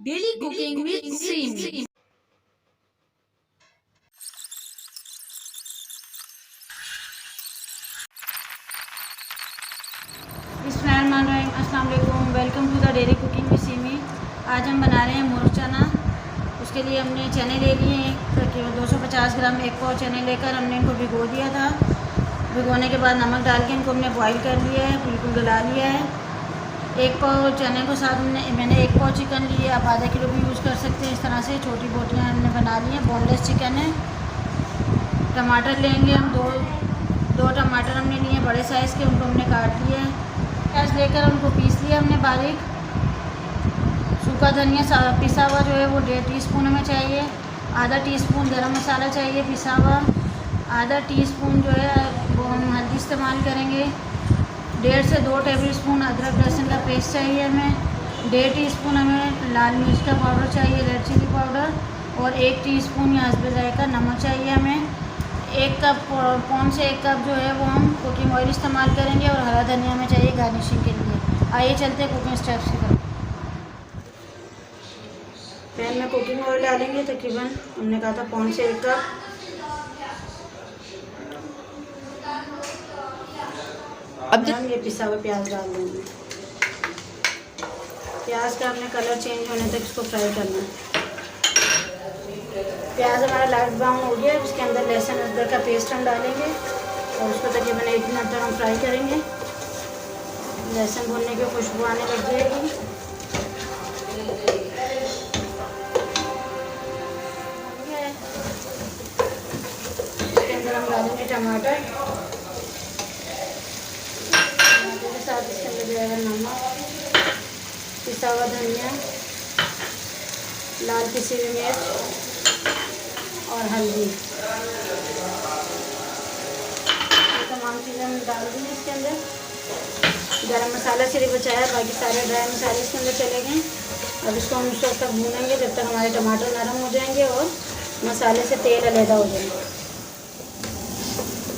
Daily cooking with Seemi. अस्सलाम वालेकुम, welcome to the daily cooking with Seemi. आज हम बना रहे हैं मोर चना। उसके लिए हमने चने ले लिए हैं तकरीबन 250 ग्राम। एक पाव चने लेकर हमने इनको भिगो दिया था। भिगोने के बाद नमक डाल के इनको हमने बॉईल कर लिया है, बिल्कुल गला लिया है। एक पाव चने को साथ मैंने एक पाव चिकन लिया, आप आधा किलो भी यूज़ कर सकते हैं। इस तरह से छोटी बोटियाँ हमने बना ली हैं। बोनलेस चिकन है। टमाटर लेंगे हम दो टमाटर हमने लिए बड़े साइज़ के, उनको हमने काट लिया है। प्याज लेकर उनको पीस लिया हमने बारीक। सूखा धनिया पिसा हुआ जो है वो 1.5 टीस्पून हमें चाहिए। आधा टीस्पून गरम मसाला चाहिए पिसा हुआ। आधा टीस्पून जो है वो हम हल्दी इस्तेमाल करेंगे। 1.5 से 2 टेबलस्पून अदरक लहसुन का पेस्ट चाहिए हमें। 1.5 टीस्पून हमें लाल मिर्च का पाउडर चाहिए, रेड चिली पाउडर। और 1 टीस्पून या हस्बे जायका नमक चाहिए हमें। 1 कप पौन से 1 कप जो है वो हम कुकिंग ऑयल इस्तेमाल करेंगे। और हरा धनिया हमें चाहिए गार्निशिंग के लिए। आइए चलते हैं कुकिंग स्टेप्स की तरफ। पैन में कुकिंग ऑयल डालेंगे, तकरीबन हमने कहा था पौन से 1 कप। अब हम ये पिसा हुआ प्याज डाल देंगे। प्याज का अपने कलर चेंज होने तक इसको फ्राई करना है। प्याज हमारा लाइट ब्राउन हो गया। उसके अंदर लहसुन अदरक का पेस्ट हम डालेंगे और उसको तकरीबन 1 मिनट तक हम फ्राई करेंगे। लहसुन भुनने की खुशबू आने लग जाएगी। इसके अंदर हम डालेंगे टमाटर के साथ। इसके अंदर जाएगा नमक, पिसा हुआ धनिया, लाल पिसी हुई मिर्च और हल्दी। ये तमाम चीज़ें हम डाल देंगे इसके अंदर। गरम मसाला सिर्फ बचाया है, बाकी सारे ड्राई मसाले इसके अंदर चले गए। अब इसको हम उस वक्त तक भूनेंगे जब तक हमारे टमाटर नरम हो जाएंगे और मसाले से तेल अलहदा हो जाएंगे।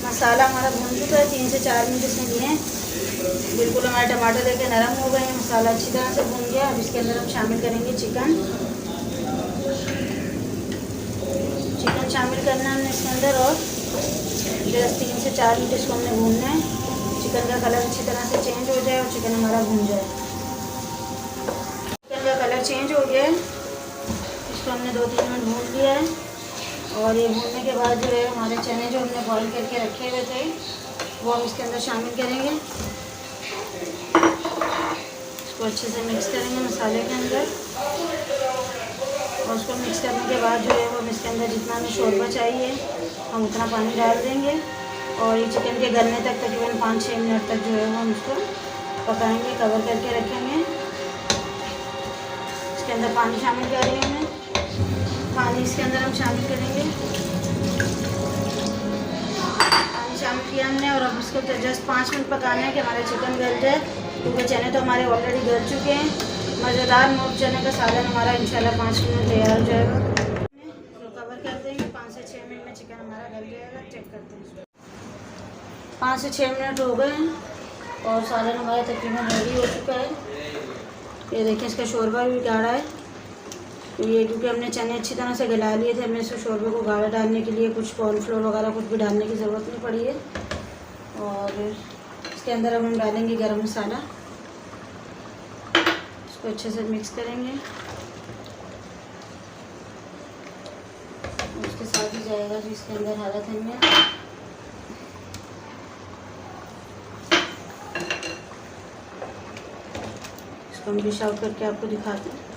मसाला हमारा भून चुका है। 3 से 4 मिनट इसमें लिए। बिल्कुल हमारे टमाटर लेके नरम हो गए हैं। मसाला अच्छी तरह से भून गया। अब इसके अंदर हम शामिल करेंगे चिकन शामिल करना है हमने इसके अंदर। और 3 से 4 मिनट इसको हमने भूनना है। चिकन का कलर अच्छी तरह से चेंज हो जाए और चिकन हमारा भून जाए। चिकन का कलर चेंज हो गया है। इसको हमने 2-3 मिनट भून लिया है। और ये भूनने के बाद जो है हमारे चने जो हमने बॉईल करके रखे हुए थे वो हम इसके अंदर शामिल करेंगे। इसको अच्छे से मिक्स करेंगे मसाले के अंदर। और उसको मिक्स करने के बाद जो है वो हम इसके अंदर जितना हमें शोरबा चाहिए हम उतना पानी डाल देंगे। और ये चिकन के गलने तक तकरीबन 5-6 मिनट तक जो है वो हम इसको पकाएंगे, कवर करके रखेंगे। इसके अंदर पानी शामिल करेंगे हमें। पानी इसके अंदर हम शामिल करेंगे। पानी शामिल किया हमने और अब इसको जस्ट 5 मिनट पकाना है कि हमारा चिकन गल जाए, क्योंकि चने तो हमारे ऑलरेडी गल चुके हैं। मज़ेदार मोर चने का सालन हमारा इंशाल्लाह 5 मिनट में तैयार हो जाएगा। इसको कवर कर देंगे। 5 से 6 मिनट में चिकन हमारा गल जाएगा। चेक करते हैं। 5 से 6 मिनट हो गए हैं और सालन हमारा तकरीबन रेडी हो चुका है। ये देखिए इसका शोरबा भी गाढ़ा है। तो ये क्योंकि हमने चने अच्छी तरह से गला लिए थे, हमें इसको शोरबे को गाढ़ा डालने के लिए कुछ कॉर्नफ्लोर वगैरह कुछ भी डालने की ज़रूरत नहीं पड़ी है। और इसके अंदर हम डालेंगे गरम मसाला। इसको अच्छे से मिक्स करेंगे। उसके साथ ही जाएगा जो इसके अंदर हरा धनिया। इसको हम डिश आउट करके आपको दिखाते हैं।